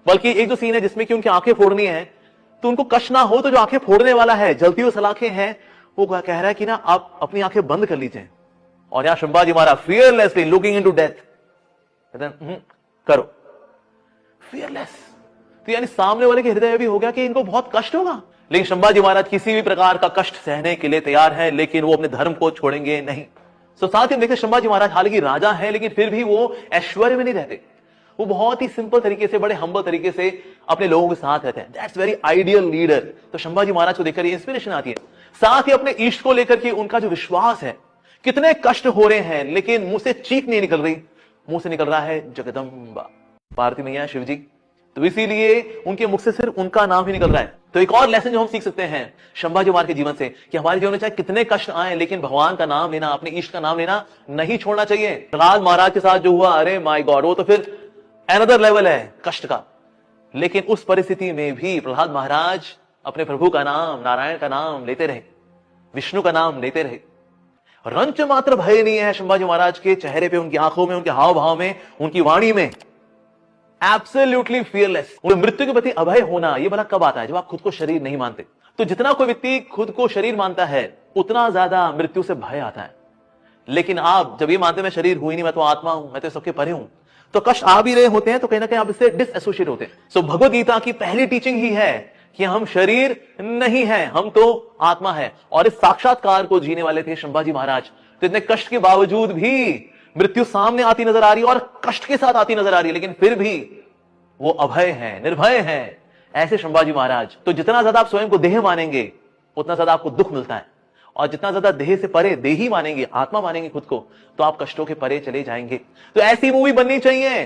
बल्कि एक जो सीन है जिसमें कि उनकी आंखें फोड़नी है, तो उनको कष्ट ना हो, तो जो आंखें फोड़ने वाला है, जलती हुई सलाखें हैं, वो कह रहा है कि ना आप अपनी आंखें बंद कर लीजिए। और यहां शंभाजी महाराज फियरलेसली लुकिंग इनटू डेथ, करो, फियरलेस। तो यानी सामने वाले के हृदय भी हो गया कि इनको बहुत कष्ट होगा, लेकिन शंभाजी महाराज किसी भी प्रकार का कष्ट सहने के लिए तैयार है, लेकिन वो अपने धर्म को छोड़ेंगे नहीं। तो साथ ही देखते शंभाजी महाराज हालांकि राजा है, लेकिन फिर भी वो ऐश्वर्य में नहीं रहते। वो बहुत ही सिंपल तरीके से, बड़े हम्बल तरीके से अपने लोगों के साथ रहते हैं। That's very ideal leader. तो शंभाजी महाराज को देखकर ये इंस्पिरेशन आती है। साथ ही अपने इष्ट को लेकर के उनका जो विश्वास है, कितने कष्ट हो रहे हैं लेकिन मुंह से चीख नहीं निकल रही, मुंह से निकल रहा है जगदम्बा, पार्वती मैया, शिव जी। तो इसीलिए उनके मुख से सिर्फ उनका नाम ही निकल रहा है। तो एक और लेसन जो हम सीख सकते हैं शंभाजी महाराज के जीवन से, कि हमारे जीवन में चाहे कितने कष्ट आए, लेकिन भगवान का नाम लेना, अपने इष्ट का नाम लेना नहीं छोड़ना चाहिए। प्रहलाद महाराज के साथ जो हुआ, अरे माय गॉड, वो तो फिर अनदर लेवल है कष्ट का। लेकिन उस परिस्थिति में भी प्रहलाद महाराज अपने प्रभु का नाम, नारायण का नाम लेते रहे, विष्णु का नाम लेते रहे। रंच मात्र भय नहीं है शंभाजी महाराज के चेहरे पे, उनकी आंखों में, उनके हाव भाव में, उनकी वाणी में। Absolutely fearless. मृत्यु के प्रति अभय होना, ये भला कब आता है? जब आप खुद को शरीर नहीं मानते। तो जितना कोई व्यक्ति खुद को शरीर मानता है, उतना ज्यादा मृत्यु से भय आता है। लेकिन आप जब ये मानते मैं शरीर हूं ही नहीं, मैं तो आत्मा हूं, मैं तो सबके परे हूं, तो कष्ट आ भी रहे होते हैं तो कहीं ना कहीं आप इससे डिसएसोसिएट होते हैं। सो भगवत गीता की पहली टीचिंग ही है कि हम शरीर नहीं है, हम तो आत्मा है। और इस साक्षात्कार को जीने वाले थे शंभाजी महाराज। तो इतने कष्ट के बावजूद भी मृत्यु सामने आती नजर आ रही है और कष्ट के साथ आती नजर आ रही है, लेकिन फिर भी वो अभय है, निर्भय है, ऐसे शंभाजी महाराज। तो जितना ज्यादा आप स्वयं को देह मानेंगे, उतना ज्यादा आपको दुख मिलता है। और जितना ज्यादा देह से परे, देही मानेंगे, आत्मा मानेंगे खुद को, तो आप कष्टों के परे चले जाएंगे। तो ऐसी मूवी बननी चाहिए